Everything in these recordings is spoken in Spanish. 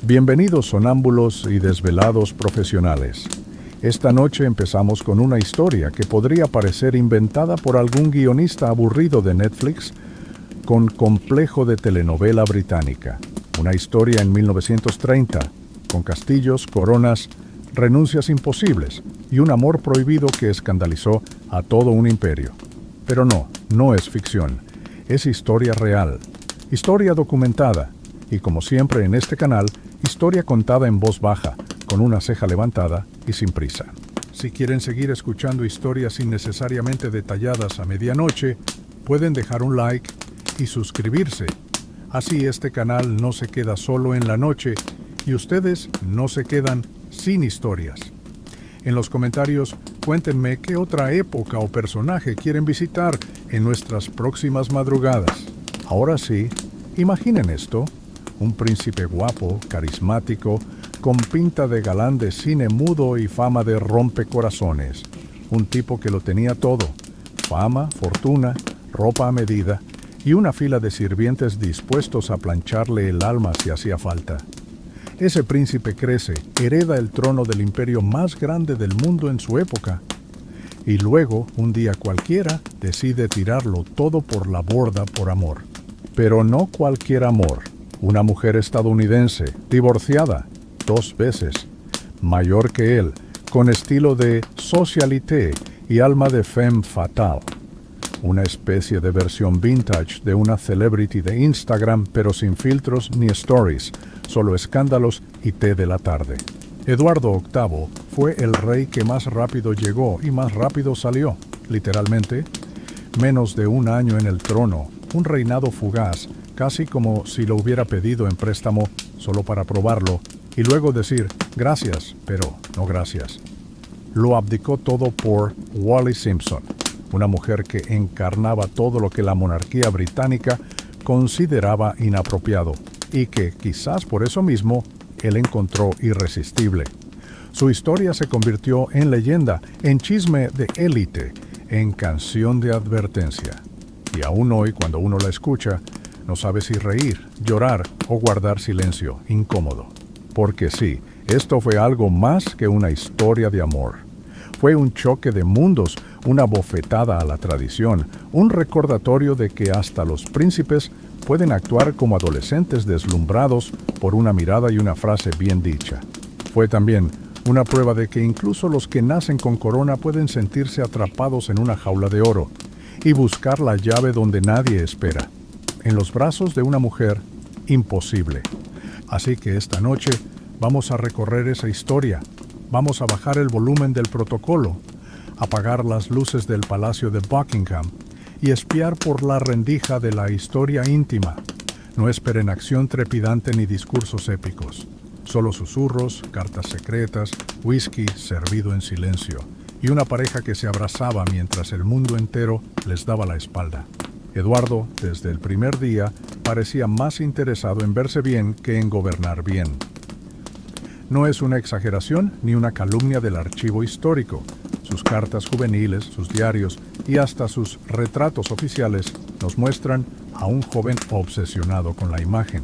Bienvenidos sonámbulos y desvelados profesionales. Esta noche empezamos con una historia que podría parecer inventada por algún guionista aburrido de Netflix con complejo de telenovela británica. Una historia en 1930, con castillos, coronas, renuncias imposibles y un amor prohibido que escandalizó a todo un imperio. Pero no es ficción, es historia real, historia documentada y, como siempre en este canal, historia contada en voz baja, con una ceja levantada y sin prisa. Si quieren seguir escuchando historias innecesariamente detalladas a medianoche, pueden dejar un like y suscribirse. Así este canal no se queda solo en la noche y ustedes no se quedan sin historias. En los comentarios, cuéntenme qué otra época o personaje quieren visitar en nuestras próximas madrugadas. Ahora sí, imaginen esto: un príncipe guapo, carismático, con pinta de galán de cine mudo y fama de rompecorazones. Un tipo que lo tenía todo: fama, fortuna, ropa a medida y una fila de sirvientes dispuestos a plancharle el alma si hacía falta. Ese príncipe crece, hereda el trono del imperio más grande del mundo en su época, y luego, un día cualquiera, decide tirarlo todo por la borda por amor. Pero no cualquier amor. Una mujer estadounidense, divorciada 2 veces, mayor que él, con estilo de socialité y alma de femme fatale. Una especie de versión vintage de una celebrity de Instagram, pero sin filtros ni stories, solo escándalos y té de la tarde. Eduardo VIII fue el rey que más rápido llegó y más rápido salió, literalmente. Menos de un año en el trono, un reinado fugaz, casi como si lo hubiera pedido en préstamo solo para probarlo y luego decir gracias, pero no gracias. Lo abdicó todo por Wallis Simpson, una mujer que encarnaba todo lo que la monarquía británica consideraba inapropiado y que, quizás por eso mismo, él encontró irresistible. Su historia se convirtió en leyenda, en chisme de élite, en canción de advertencia. Y aún hoy, cuando uno la escucha, no sabe si reír, llorar o guardar silencio incómodo. Porque sí, esto fue algo más que una historia de amor. Fue un choque de mundos, una bofetada a la tradición, un recordatorio de que hasta los príncipes pueden actuar como adolescentes deslumbrados por una mirada y una frase bien dicha. Fue también una prueba de que incluso los que nacen con corona pueden sentirse atrapados en una jaula de oro y buscar la llave donde nadie espera. En los brazos de una mujer imposible. Así que esta noche vamos a recorrer esa historia. Vamos a bajar el volumen del protocolo, apagar las luces del Palacio de Buckingham y espiar por la rendija de la historia íntima. No esperen acción trepidante ni discursos épicos. Solo susurros, cartas secretas, whisky servido en silencio y una pareja que se abrazaba mientras el mundo entero les daba la espalda. Eduardo, desde el primer día, parecía más interesado en verse bien que en gobernar bien. No es una exageración ni una calumnia del archivo histórico. Sus cartas juveniles, sus diarios y hasta sus retratos oficiales nos muestran a un joven obsesionado con la imagen,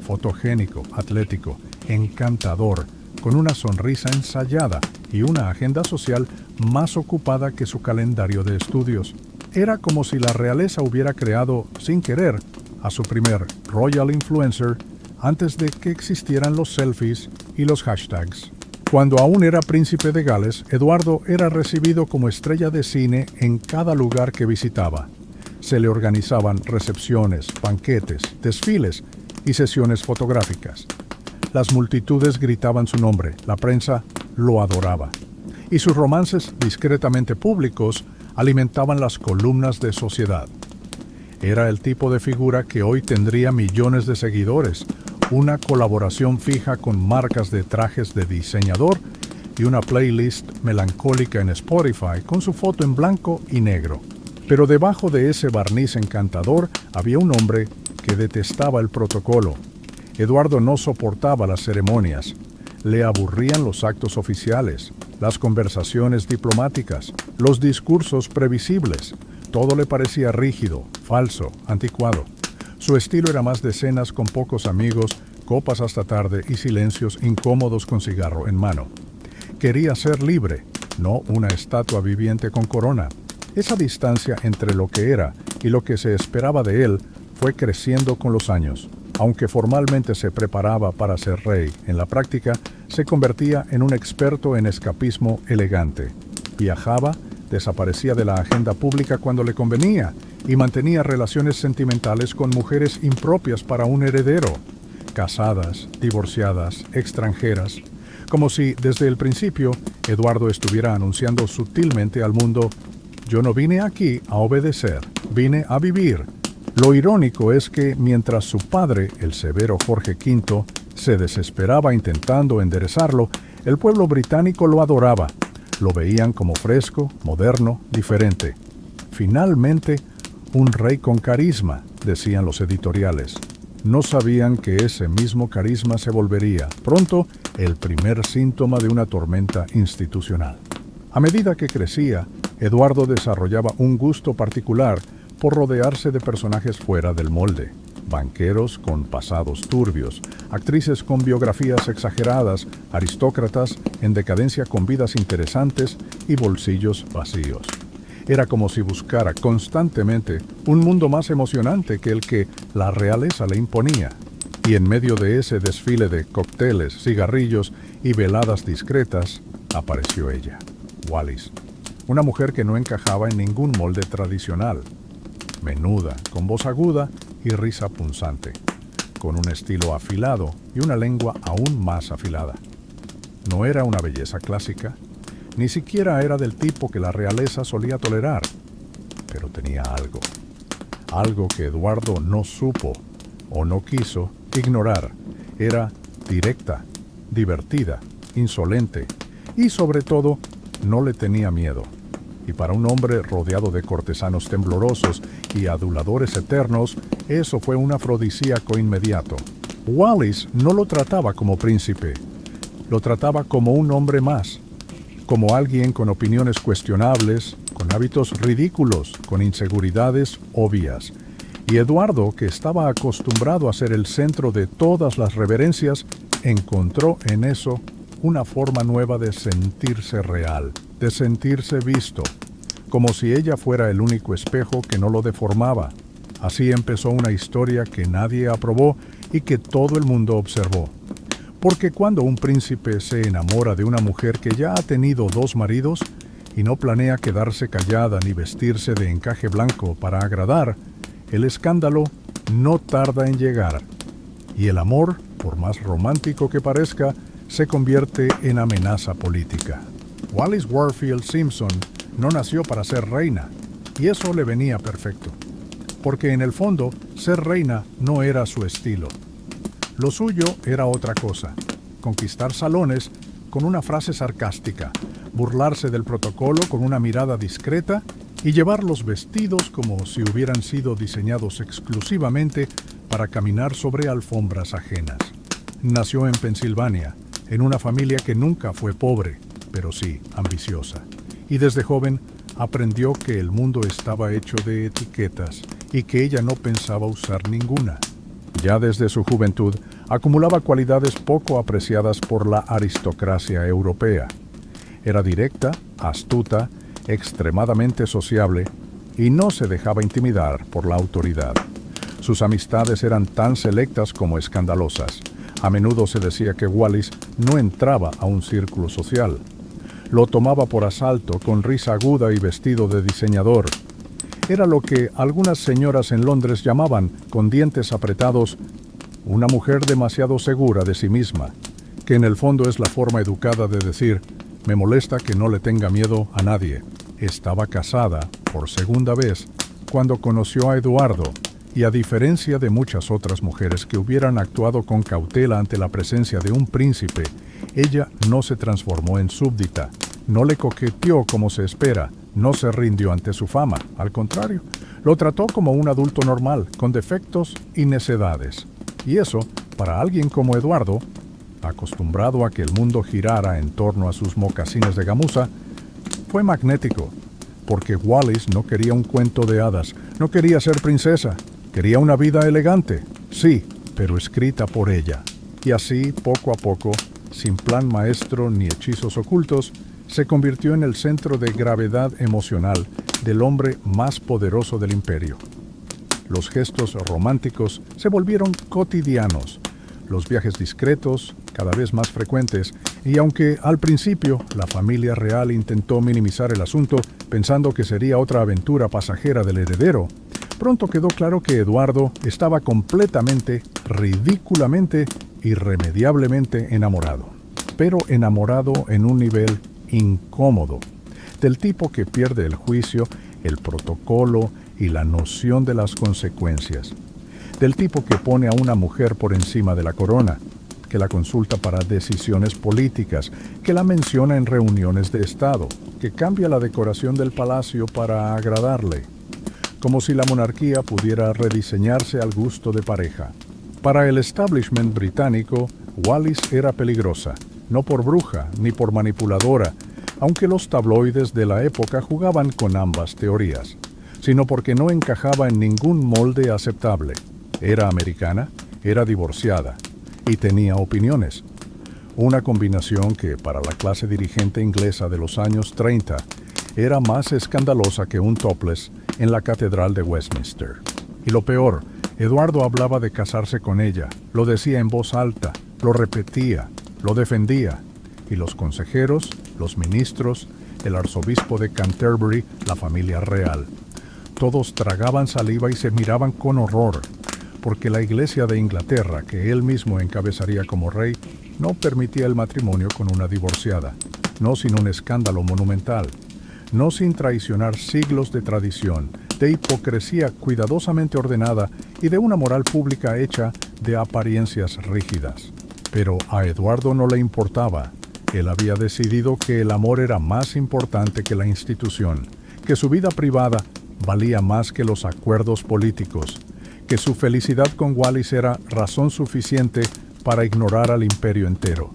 fotogénico, atlético, encantador, con una sonrisa ensayada y una agenda social más ocupada que su calendario de estudios. Era como si la realeza hubiera creado, sin querer, a su primer Royal Influencer antes de que existieran los selfies y los hashtags. Cuando aún era príncipe de Gales, Eduardo era recibido como estrella de cine en cada lugar que visitaba. Se le organizaban recepciones, banquetes, desfiles y sesiones fotográficas. Las multitudes gritaban su nombre, la prensa lo adoraba. Y sus romances discretamente públicos alimentaban las columnas de Sociedad. Era el tipo de figura que hoy tendría millones de seguidores, una colaboración fija con marcas de trajes de diseñador y una playlist melancólica en Spotify con su foto en blanco y negro. Pero debajo de ese barniz encantador había un hombre que detestaba el protocolo. Eduardo no soportaba las ceremonias. Le aburrían los actos oficiales, las conversaciones diplomáticas, los discursos previsibles. Todo le parecía rígido, falso, anticuado. Su estilo era más de cenas con pocos amigos, copas hasta tarde y silencios incómodos con cigarro en mano. Quería ser libre, no una estatua viviente con corona. Esa distancia entre lo que era y lo que se esperaba de él fue creciendo con los años. Aunque formalmente se preparaba para ser rey, en la práctica se convertía en un experto en escapismo elegante. Viajaba, desaparecía de la agenda pública cuando le convenía y mantenía relaciones sentimentales con mujeres impropias para un heredero, casadas, divorciadas, extranjeras, como si desde el principio Eduardo estuviera anunciando sutilmente al mundo: yo no vine aquí a obedecer, vine a vivir. Lo irónico es que mientras su padre, el severo Jorge V, se desesperaba intentando enderezarlo, el pueblo británico lo adoraba. Lo veían como fresco, moderno, diferente. Finalmente, un rey con carisma, decían los editoriales. No sabían que ese mismo carisma se volvería, pronto, el primer síntoma de una tormenta institucional. A medida que crecía, Eduardo desarrollaba un gusto particular por rodearse de personajes fuera del molde. Banqueros con pasados turbios, actrices con biografías exageradas, aristócratas en decadencia con vidas interesantes y bolsillos vacíos. Era como si buscara constantemente un mundo más emocionante que el que la realeza le imponía. Y en medio de ese desfile de cócteles, cigarrillos y veladas discretas, apareció ella, Wallis, una mujer que no encajaba en ningún molde tradicional. Menuda, con voz aguda y risa punzante, con un estilo afilado y una lengua aún más afilada. No era una belleza clásica, ni siquiera era del tipo que la realeza solía tolerar, pero tenía algo que Eduardo no supo o no quiso ignorar. Era directa, divertida, insolente y sobre todo no le tenía miedo. Y para un hombre rodeado de cortesanos temblorosos y aduladores eternos, eso fue un afrodisíaco inmediato. Wallis no lo trataba como príncipe, lo trataba como un hombre más, como alguien con opiniones cuestionables, con hábitos ridículos, con inseguridades obvias. Y Eduardo, que estaba acostumbrado a ser el centro de todas las reverencias, encontró en eso una forma nueva de sentirse real, de sentirse visto, como si ella fuera el único espejo que no lo deformaba. Así empezó una historia que nadie aprobó y que todo el mundo observó. Porque cuando un príncipe se enamora de una mujer que ya ha tenido 2 maridos y no planea quedarse callada ni vestirse de encaje blanco para agradar, el escándalo no tarda en llegar. Y el amor, por más romántico que parezca, se convierte en amenaza política. Wallis Warfield Simpson no nació para ser reina, y eso le venía perfecto, porque en el fondo ser reina no era su estilo. Lo suyo era otra cosa: conquistar salones con una frase sarcástica, burlarse del protocolo con una mirada discreta y llevar los vestidos como si hubieran sido diseñados exclusivamente para caminar sobre alfombras ajenas. Nació en Pensilvania, en una familia que nunca fue pobre, pero sí ambiciosa. Y desde joven aprendió que el mundo estaba hecho de etiquetas y que ella no pensaba usar ninguna. Ya desde su juventud acumulaba cualidades poco apreciadas por la aristocracia europea. Era directa, astuta, extremadamente sociable y no se dejaba intimidar por la autoridad. Sus amistades eran tan selectas como escandalosas. A menudo se decía que Wallis no entraba a un círculo social. Lo tomaba por asalto con risa aguda y vestido de diseñador. Era lo que algunas señoras en Londres llamaban, con dientes apretados, una mujer demasiado segura de sí misma, que en el fondo es la forma educada de decir: me molesta que no le tenga miedo a nadie. Estaba casada, por segunda vez, cuando conoció a Eduardo, y a diferencia de muchas otras mujeres que hubieran actuado con cautela ante la presencia de un príncipe, ella no se transformó en súbdita, no le coqueteó como se espera, no se rindió ante su fama. Al contrario, lo trató como un adulto normal, con defectos y necedades. Y eso, para alguien como Eduardo, acostumbrado a que el mundo girara en torno a sus mocasines de gamuza, fue magnético, porque Wallis no quería un cuento de hadas, no quería ser princesa, quería una vida elegante, sí, pero escrita por ella. Y así, poco a poco, sin plan maestro ni hechizos ocultos, se convirtió en el centro de gravedad emocional del hombre más poderoso del imperio. Los gestos románticos se volvieron cotidianos, los viajes discretos cada vez más frecuentes, y aunque al principio la familia real intentó minimizar el asunto pensando que sería otra aventura pasajera del heredero, pronto quedó claro que Eduardo estaba completamente, ridículamente, irremediablemente enamorado. Pero enamorado en un nivel incómodo, del tipo que pierde el juicio, el protocolo y la noción de las consecuencias, del tipo que pone a una mujer por encima de la corona, que la consulta para decisiones políticas, que la menciona en reuniones de Estado, que cambia la decoración del palacio para agradarle, como si la monarquía pudiera rediseñarse al gusto de pareja. Para el establishment británico, Wallis era peligrosa, no por bruja ni por manipuladora, aunque los tabloides de la época jugaban con ambas teorías, sino porque no encajaba en ningún molde aceptable. Era americana, era divorciada y tenía opiniones. Una combinación que, para la clase dirigente inglesa de los años 30, era más escandalosa que un topless en la Catedral de Westminster. Y lo peor, Eduardo hablaba de casarse con ella, lo decía en voz alta, lo repetía, lo defendía, y los consejeros, los ministros, el arzobispo de Canterbury, la familia real, todos tragaban saliva y se miraban con horror, porque la Iglesia de Inglaterra, que él mismo encabezaría como rey, no permitía el matrimonio con una divorciada, no sin un escándalo monumental, no sin traicionar siglos de tradición, de hipocresía cuidadosamente ordenada y de una moral pública hecha de apariencias rígidas. Pero a Eduardo no le importaba. Él había decidido que el amor era más importante que la institución, que su vida privada valía más que los acuerdos políticos, que su felicidad con Wallis era razón suficiente para ignorar al imperio entero.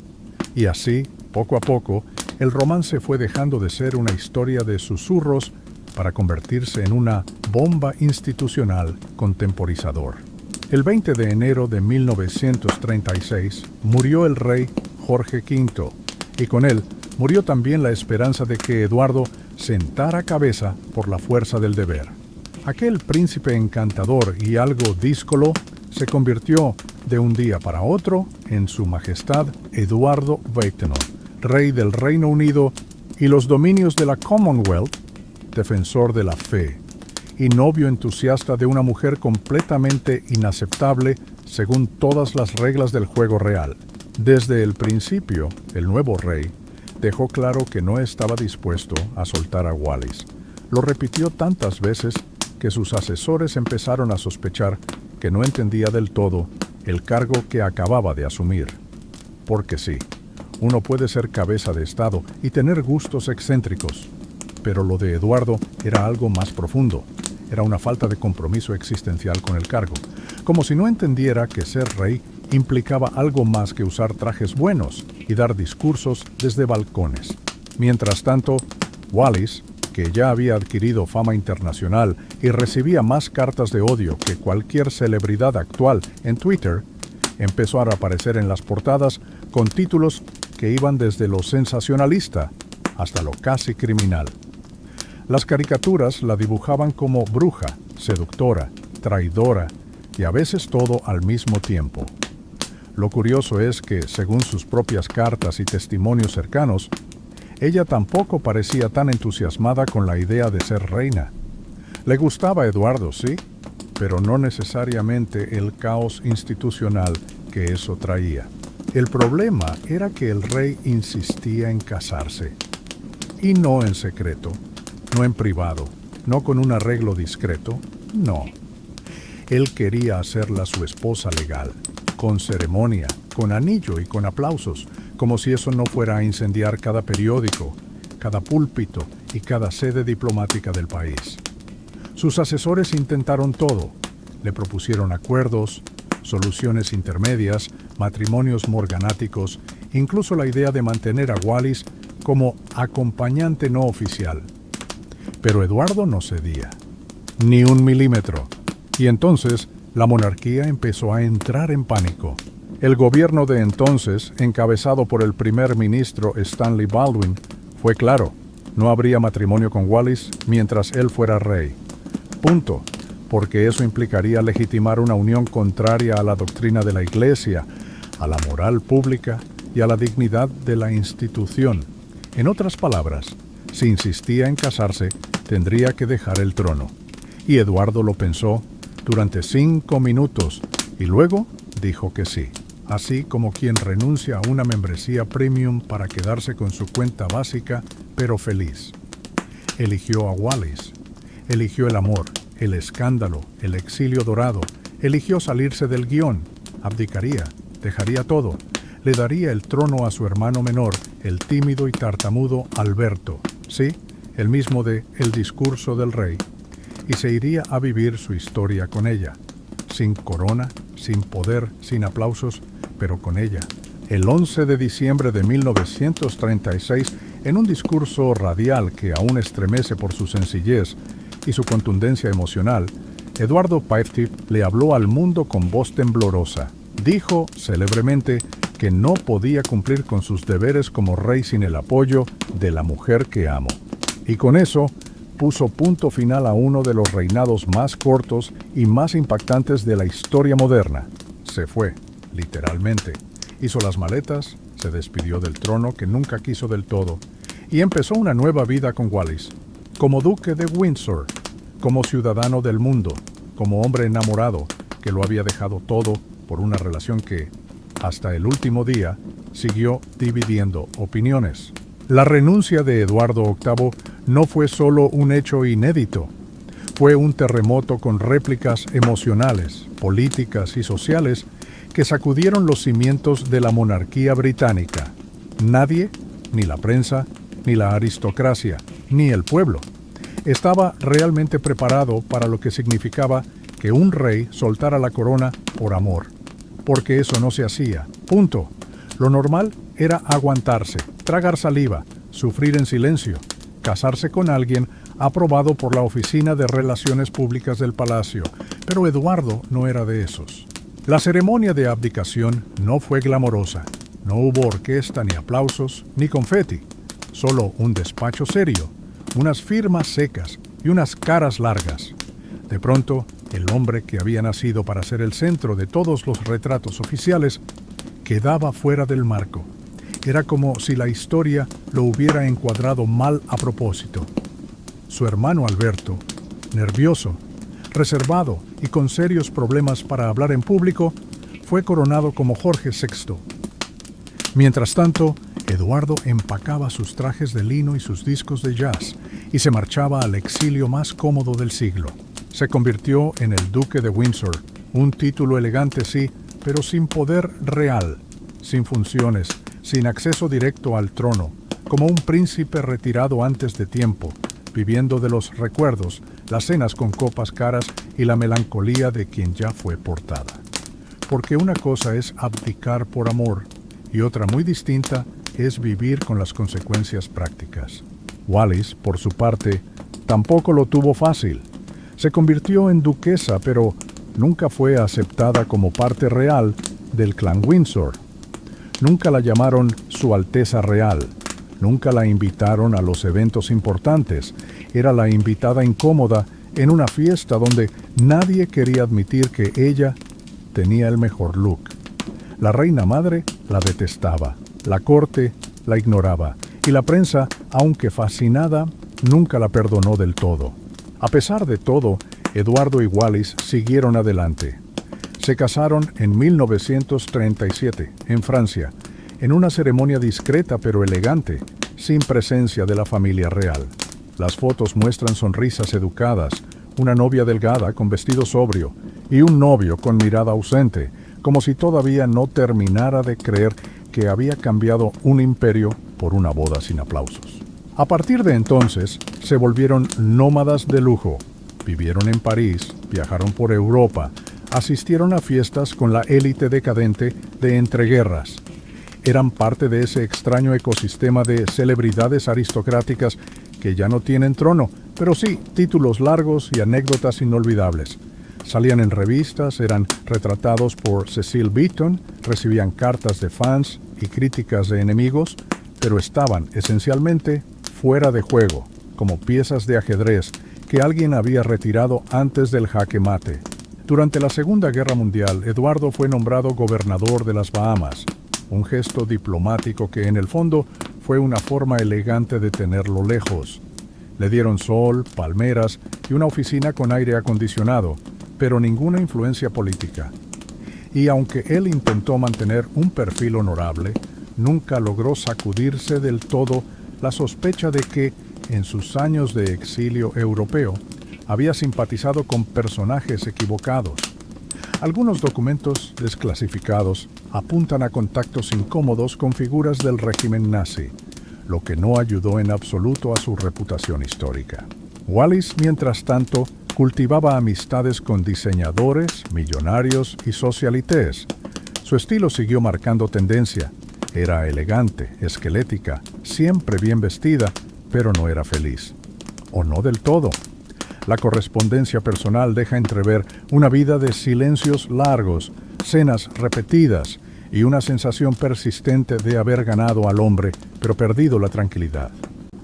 Y así, poco a poco, el romance fue dejando de ser una historia de susurros para convertirse en una bomba institucional contemporizador. El 20 de enero de 1936 murió el rey Jorge V, y con él murió también la esperanza de que Eduardo sentara cabeza por la fuerza del deber. Aquel príncipe encantador y algo díscolo se convirtió de un día para otro en su majestad Eduardo Weitener, rey del Reino Unido y los dominios de la Commonwealth, defensor de la fe y novio entusiasta de una mujer completamente inaceptable según todas las reglas del juego real. Desde el principio, el nuevo rey dejó claro que no estaba dispuesto a soltar a Wallis. Lo repitió tantas veces que sus asesores empezaron a sospechar que no entendía del todo el cargo que acababa de asumir. Porque sí, uno puede ser cabeza de Estado y tener gustos excéntricos, pero lo de Eduardo era algo más profundo. Era una falta de compromiso existencial con el cargo, como si no entendiera que ser rey implicaba algo más que usar trajes buenos y dar discursos desde balcones. Mientras tanto, Wallis, que ya había adquirido fama internacional y recibía más cartas de odio que cualquier celebridad actual en Twitter, empezó a aparecer en las portadas con títulos que iban desde lo sensacionalista hasta lo casi criminal. Las caricaturas la dibujaban como bruja, seductora, traidora y a veces todo al mismo tiempo. Lo curioso es que, según sus propias cartas y testimonios cercanos, ella tampoco parecía tan entusiasmada con la idea de ser reina. Le gustaba Eduardo, sí, pero no necesariamente el caos institucional que eso traía. El problema era que el rey insistía en casarse, y no en secreto, no en privado, no con un arreglo discreto, no. Él quería hacerla su esposa legal, con ceremonia, con anillo y con aplausos, como si eso no fuera a incendiar cada periódico, cada púlpito y cada sede diplomática del país. Sus asesores intentaron todo. Le propusieron acuerdos, soluciones intermedias, matrimonios morganáticos, incluso la idea de mantener a Wallis como acompañante no oficial. Pero Eduardo no cedía, ni un milímetro. Y entonces la monarquía empezó a entrar en pánico. El gobierno de entonces, encabezado por el primer ministro Stanley Baldwin, fue claro: no habría matrimonio con Wallis mientras él fuera rey. Punto. Porque eso implicaría legitimar una unión contraria a la doctrina de la Iglesia, a la moral pública y a la dignidad de la institución. En otras palabras, si insistía en casarse, tendría que dejar el trono. Y Eduardo lo pensó durante 5 minutos y luego dijo que sí, así como quien renuncia a una membresía premium para quedarse con su cuenta básica, pero feliz. Eligió a Wallis, eligió el amor, el escándalo, el exilio dorado, eligió salirse del guión, abdicaría, dejaría todo, le daría el trono a su hermano menor, el tímido y tartamudo Alberto, sí, el mismo de El discurso del rey, y se iría a vivir su historia con ella, sin corona, sin poder, sin aplausos, pero con ella. El 11 de diciembre de 1936, en un discurso radial que aún estremece por su sencillez y su contundencia emocional, Eduardo Paiva le habló al mundo con voz temblorosa. Dijo célebremente que no podía cumplir con sus deberes como rey sin el apoyo de la mujer que amo. Y con eso puso punto final a uno de los reinados más cortos y más impactantes de la historia moderna. Se fue, literalmente. Hizo las maletas, se despidió del trono que nunca quiso del todo, y empezó una nueva vida con Wallis. Como duque de Windsor, como ciudadano del mundo, como hombre enamorado que lo había dejado todo por una relación que, hasta el último día, siguió dividiendo opiniones. La renuncia de Eduardo VIII no fue solo un hecho inédito, fue un terremoto con réplicas emocionales, políticas y sociales que sacudieron los cimientos de la monarquía británica. Nadie, ni la prensa, ni la aristocracia, ni el pueblo, estaba realmente preparado para lo que significaba que un rey soltara la corona por amor, porque eso no se hacía. Punto. Lo normal era aguantarse, tragar saliva, sufrir en silencio, casarse con alguien aprobado por la Oficina de Relaciones Públicas del Palacio, pero Eduardo no era de esos. La ceremonia de abdicación no fue glamorosa, no hubo orquesta ni aplausos, ni confeti, solo un despacho serio, unas firmas secas y unas caras largas. De pronto, el hombre que había nacido para ser el centro de todos los retratos oficiales quedaba fuera del marco. Era como si la historia lo hubiera encuadrado mal a propósito. Su hermano Alberto, nervioso, reservado y con serios problemas para hablar en público, fue coronado como Jorge VI. Mientras tanto, Eduardo empacaba sus trajes de lino y sus discos de jazz y se marchaba al exilio más cómodo del siglo. Se convirtió en el Duque de Windsor, un título elegante sí, pero sin poder real, sin funciones, sin acceso directo al trono, como un príncipe retirado antes de tiempo, viviendo de los recuerdos, las cenas con copas caras y la melancolía de quien ya fue portada. Porque una cosa es abdicar por amor y otra muy distinta es vivir con las consecuencias prácticas. Wallis, por su parte, tampoco lo tuvo fácil. Se convirtió en duquesa, pero nunca fue aceptada como parte real del clan Windsor. Nunca la llamaron Su Alteza Real. Nunca la invitaron a los eventos importantes. Era la invitada incómoda en una fiesta donde nadie quería admitir que ella tenía el mejor look. La reina madre la detestaba. La corte la ignoraba y la prensa, aunque fascinada, nunca la perdonó del todo. A pesar de todo, Eduardo y Wallis siguieron adelante. Se casaron en 1937, en Francia, en una ceremonia discreta pero elegante, sin presencia de la familia real. Las fotos muestran sonrisas educadas, una novia delgada con vestido sobrio y un novio con mirada ausente, como si todavía no terminara de creer que había cambiado un imperio por una boda sin aplausos. A partir de entonces, se volvieron nómadas de lujo. Vivieron en París, viajaron por Europa, asistieron a fiestas con la élite decadente de entreguerras. Eran parte de ese extraño ecosistema de celebridades aristocráticas que ya no tienen trono, pero sí títulos largos y anécdotas inolvidables. Salían en revistas, eran retratados por Cecil Beaton, recibían cartas de fans y críticas de enemigos, pero estaban esencialmente fuera de juego, como piezas de ajedrez que alguien había retirado antes del jaque mate. Durante la Segunda Guerra Mundial, Eduardo fue nombrado gobernador de las Bahamas, un gesto diplomático que en el fondo fue una forma elegante de tenerlo lejos. Le dieron sol, palmeras y una oficina con aire acondicionado, pero ninguna influencia política. Y aunque él intentó mantener un perfil honorable, nunca logró sacudirse del todo la sospecha de que, en sus años de exilio europeo, había simpatizado con personajes equivocados. Algunos documentos desclasificados apuntan a contactos incómodos con figuras del régimen nazi, lo que no ayudó en absoluto a su reputación histórica. Wallis, mientras tanto, cultivaba amistades con diseñadores, millonarios y socialites. Su estilo siguió marcando tendencia. Era elegante, esquelética, siempre bien vestida, pero no era feliz. O no del todo. La correspondencia personal deja entrever una vida de silencios largos, cenas repetidas y una sensación persistente de haber ganado al hombre, pero perdido la tranquilidad.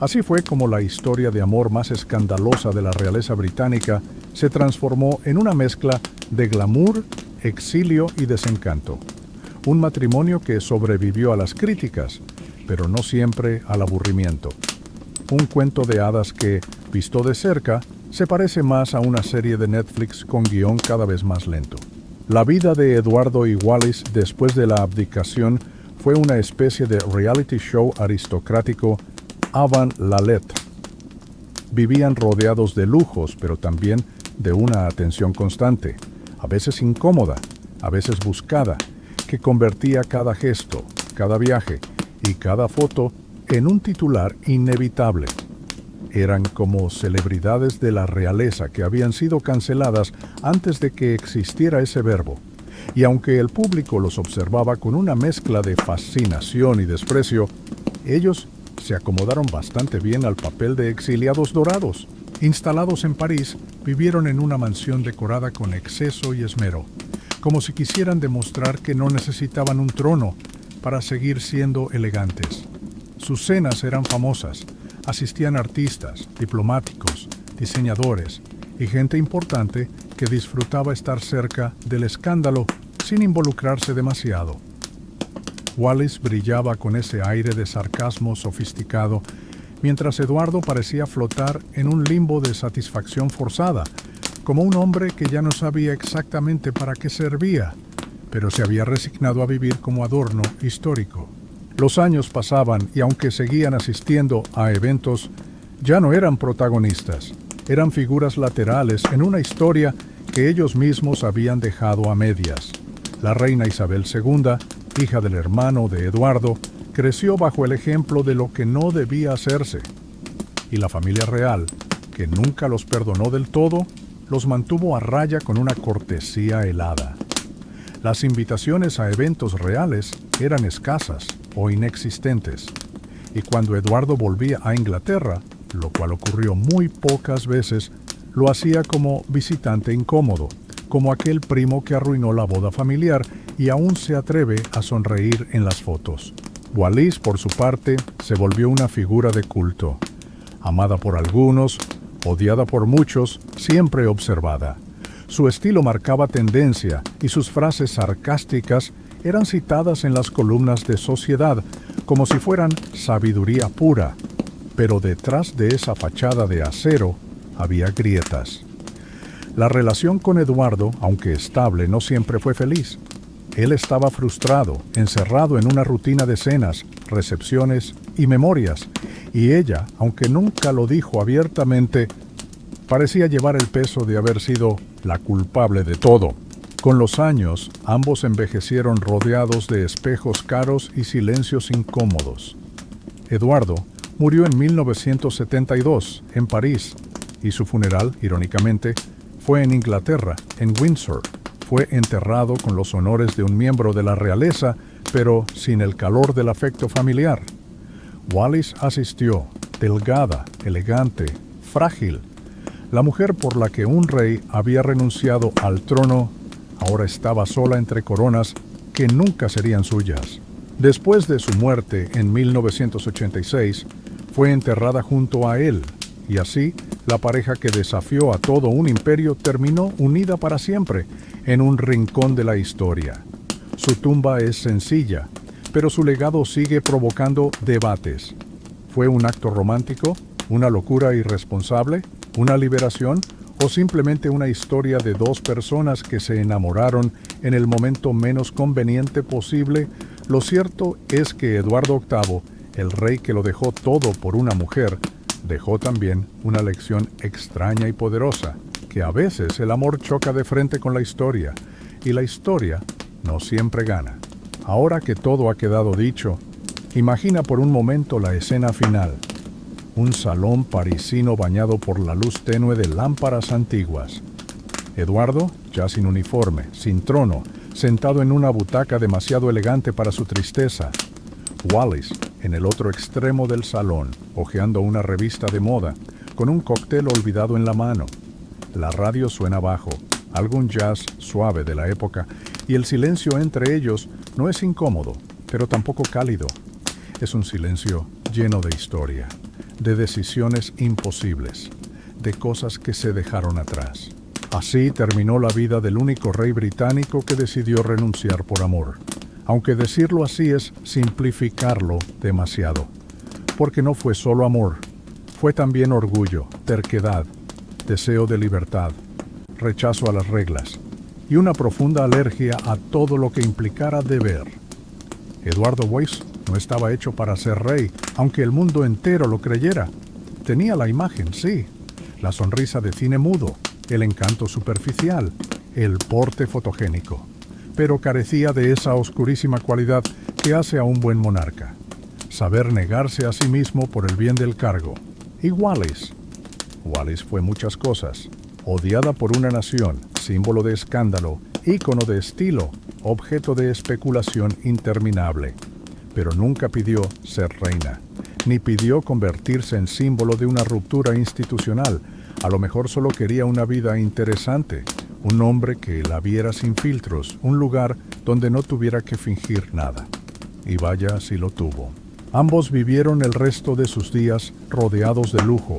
Así fue como la historia de amor más escandalosa de la realeza británica se transformó en una mezcla de glamour, exilio y desencanto. Un matrimonio que sobrevivió a las críticas, pero no siempre al aburrimiento. Un cuento de hadas que, visto de cerca, se parece más a una serie de Netflix con guión cada vez más lento. La vida de Eduardo y Wallis después de la abdicación fue una especie de reality show aristocrático avant la lettre. Vivían rodeados de lujos, pero también de una atención constante, a veces incómoda, a veces buscada, que convertía cada gesto, cada viaje y cada foto en un titular inevitable. Eran como celebridades de la realeza que habían sido canceladas antes de que existiera ese verbo. Y aunque el público los observaba con una mezcla de fascinación y desprecio, ellos se acomodaron bastante bien al papel de exiliados dorados. Instalados en París, vivieron en una mansión decorada con exceso y esmero, como si quisieran demostrar que no necesitaban un trono para seguir siendo elegantes. Sus cenas eran famosas. Asistían artistas, diplomáticos, diseñadores y gente importante que disfrutaba estar cerca del escándalo sin involucrarse demasiado. Wallis brillaba con ese aire de sarcasmo sofisticado, mientras Eduardo parecía flotar en un limbo de satisfacción forzada, como un hombre que ya no sabía exactamente para qué servía, pero se había resignado a vivir como adorno histórico. Los años pasaban y aunque seguían asistiendo a eventos, ya no eran protagonistas, eran figuras laterales en una historia que ellos mismos habían dejado a medias. La reina Isabel II, hija del hermano de Eduardo, creció bajo el ejemplo de lo que no debía hacerse. Y la familia real, que nunca los perdonó del todo, los mantuvo a raya con una cortesía helada. Las invitaciones a eventos reales eran escasas o inexistentes, y cuando Eduardo volvía a Inglaterra, lo cual ocurrió muy pocas veces, lo hacía como visitante incómodo, como aquel primo que arruinó la boda familiar y aún se atreve a sonreír en las fotos. Wallis, por su parte, se volvió una figura de culto, amada por algunos, odiada por muchos, siempre observada. Su estilo marcaba tendencia y sus frases sarcásticas eran citadas en las columnas de Sociedad como si fueran sabiduría pura, pero detrás de esa fachada de acero había grietas. La relación con Eduardo, aunque estable, no siempre fue feliz. Él estaba frustrado, encerrado en una rutina de cenas, recepciones y memorias, y ella, aunque nunca lo dijo abiertamente, parecía llevar el peso de haber sido la culpable de todo. Con los años, ambos envejecieron rodeados de espejos caros y silencios incómodos. Eduardo murió en 1972, en París, y su funeral, irónicamente, fue en Inglaterra, en Windsor. Fue enterrado con los honores de un miembro de la realeza, pero sin el calor del afecto familiar. Wallis asistió, delgada, elegante, frágil. La mujer por la que un rey había renunciado al trono ahora estaba sola entre coronas que nunca serían suyas. Después de su muerte en 1986, fue enterrada junto a él, y así la pareja que desafió a todo un imperio terminó unida para siempre en un rincón de la historia. Su tumba es sencilla, pero su legado sigue provocando debates. ¿Fue un acto romántico? ¿Una locura irresponsable? ¿Una liberación? ¿O simplemente una historia de dos personas que se enamoraron en el momento menos conveniente posible? Lo cierto es que Eduardo VIII, el rey que lo dejó todo por una mujer, dejó también una lección extraña y poderosa, que a veces el amor choca de frente con la historia, y la historia no siempre gana. Ahora que todo ha quedado dicho, imagina por un momento la escena final. Un salón parisino bañado por la luz tenue de lámparas antiguas. Eduardo, ya sin uniforme, sin trono, sentado en una butaca demasiado elegante para su tristeza. Wallis, en el otro extremo del salón, hojeando una revista de moda, con un cóctel olvidado en la mano. La radio suena bajo, algún jazz suave de la época, y el silencio entre ellos no es incómodo, pero tampoco cálido. Es un silencio lleno de historia, de decisiones imposibles, de cosas que se dejaron atrás. Así terminó la vida del único rey británico que decidió renunciar por amor. Aunque decirlo así es simplificarlo demasiado, porque no fue solo amor, fue también orgullo, terquedad, deseo de libertad, rechazo a las reglas y una profunda alergia a todo lo que implicara deber. Eduardo Weiss no estaba hecho para ser rey, aunque el mundo entero lo creyera. Tenía la imagen, sí, la sonrisa de cine mudo, el encanto superficial, el porte fotogénico, pero carecía de esa oscurísima cualidad que hace a un buen monarca: saber negarse a sí mismo por el bien del cargo. Y Wallis fue muchas cosas: odiada por una nación, símbolo de escándalo, ícono de estilo, objeto de especulación interminable. Pero nunca pidió ser reina, ni pidió convertirse en símbolo de una ruptura institucional. A lo mejor solo quería una vida interesante, un hombre que la viera sin filtros, un lugar donde no tuviera que fingir nada. Y vaya si lo tuvo. Ambos vivieron el resto de sus días rodeados de lujo,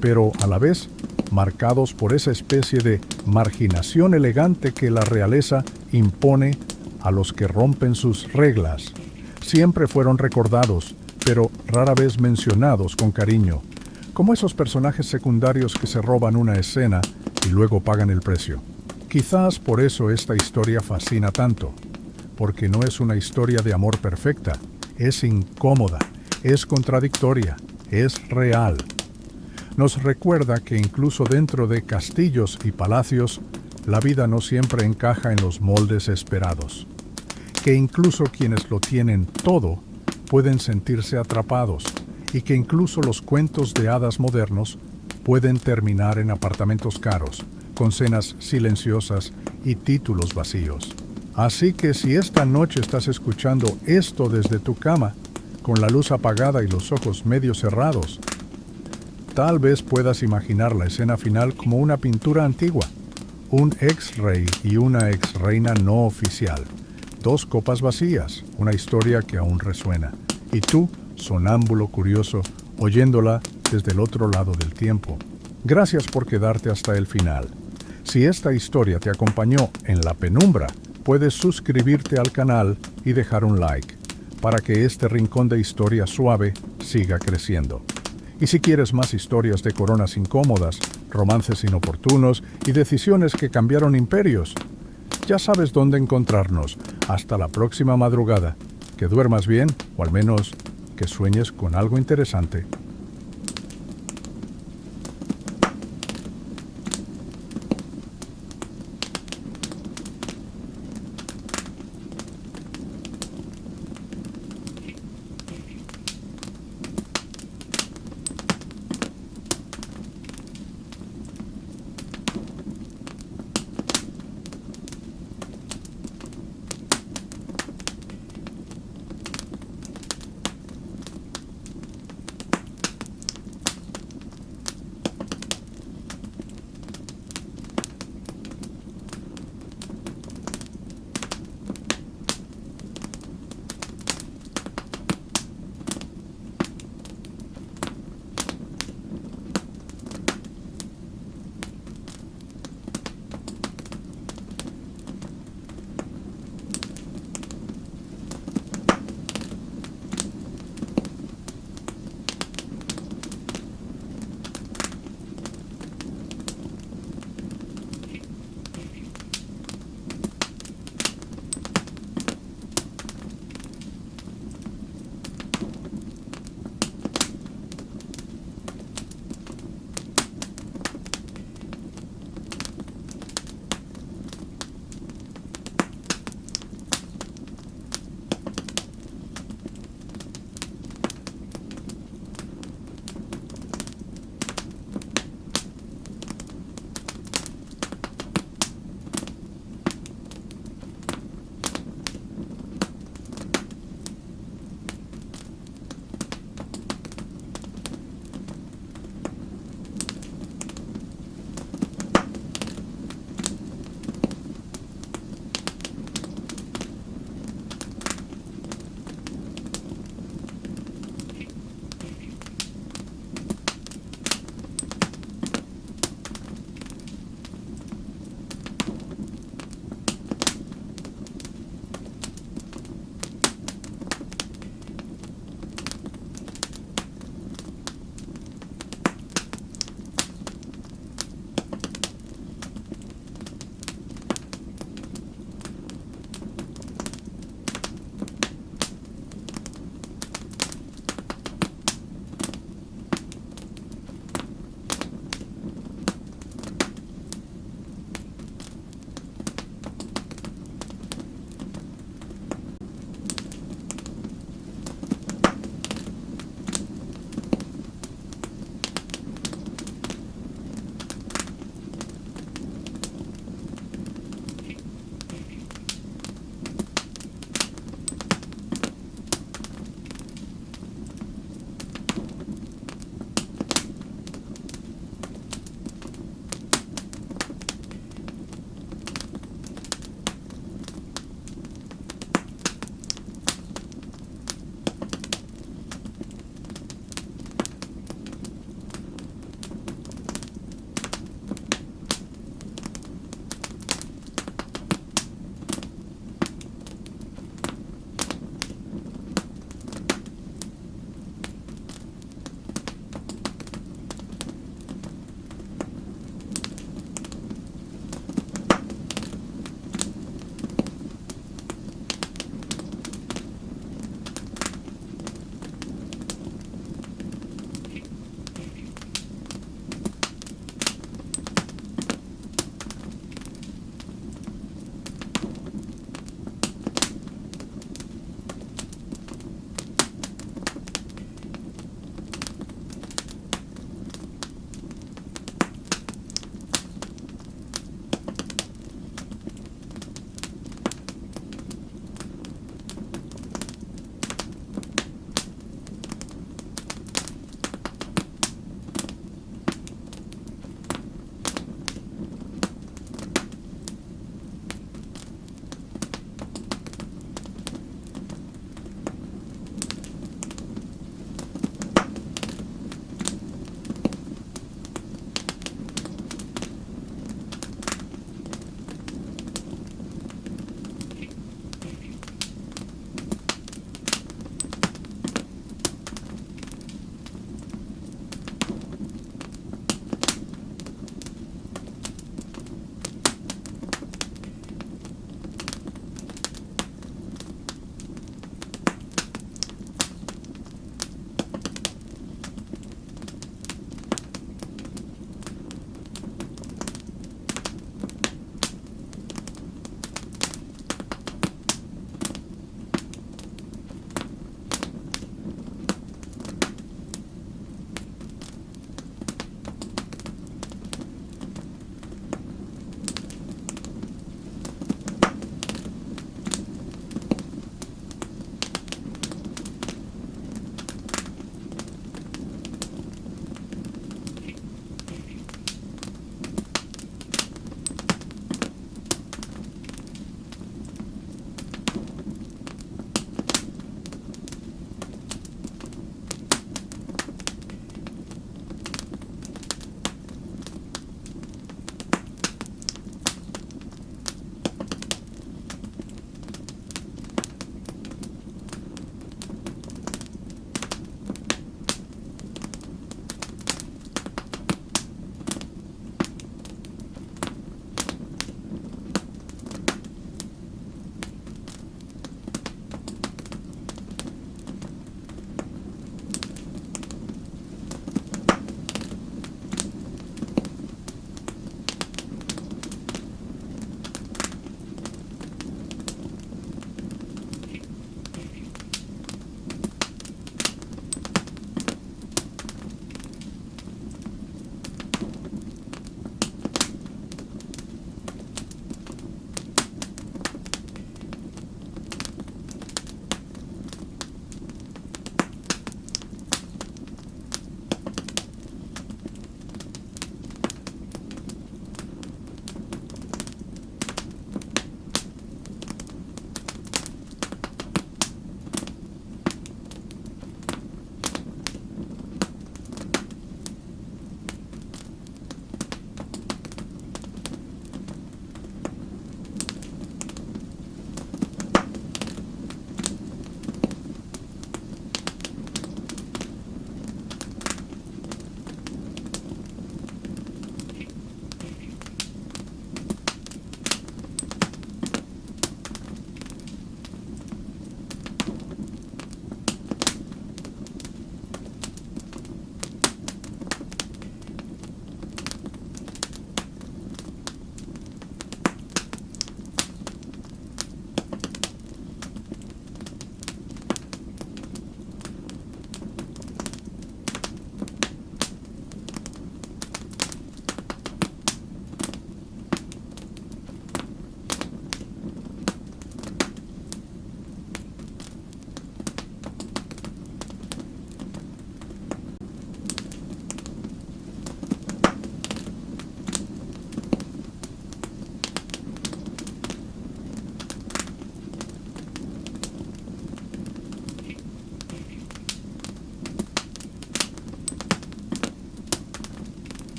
pero a la vez marcados por esa especie de marginación elegante que la realeza impone a los que rompen sus reglas. Siempre fueron recordados, pero rara vez mencionados con cariño, como esos personajes secundarios que se roban una escena y luego pagan el precio. Quizás por eso esta historia fascina tanto, porque no es una historia de amor perfecta, es incómoda, es contradictoria, es real. Nos recuerda que incluso dentro de castillos y palacios, la vida no siempre encaja en los moldes esperados. Que incluso quienes lo tienen todo pueden sentirse atrapados, y que incluso los cuentos de hadas modernos pueden terminar en apartamentos caros, con cenas silenciosas y títulos vacíos. Así que si esta noche estás escuchando esto desde tu cama, con la luz apagada y los ojos medio cerrados, tal vez puedas imaginar la escena final como una pintura antigua, un ex-rey y una ex-reina no oficial, dos copas vacías, una historia que aún resuena, y tú, sonámbulo curioso, oyéndola desde el otro lado del tiempo. Gracias por quedarte hasta el final. Si esta historia te acompañó en la penumbra, puedes suscribirte al canal y dejar un like, para que este rincón de historia suave siga creciendo. Y si quieres más historias de coronas incómodas, romances inoportunos y decisiones que cambiaron imperios, ya sabes dónde encontrarnos. Hasta la próxima madrugada. Que duermas bien, o al menos que sueñes con algo interesante.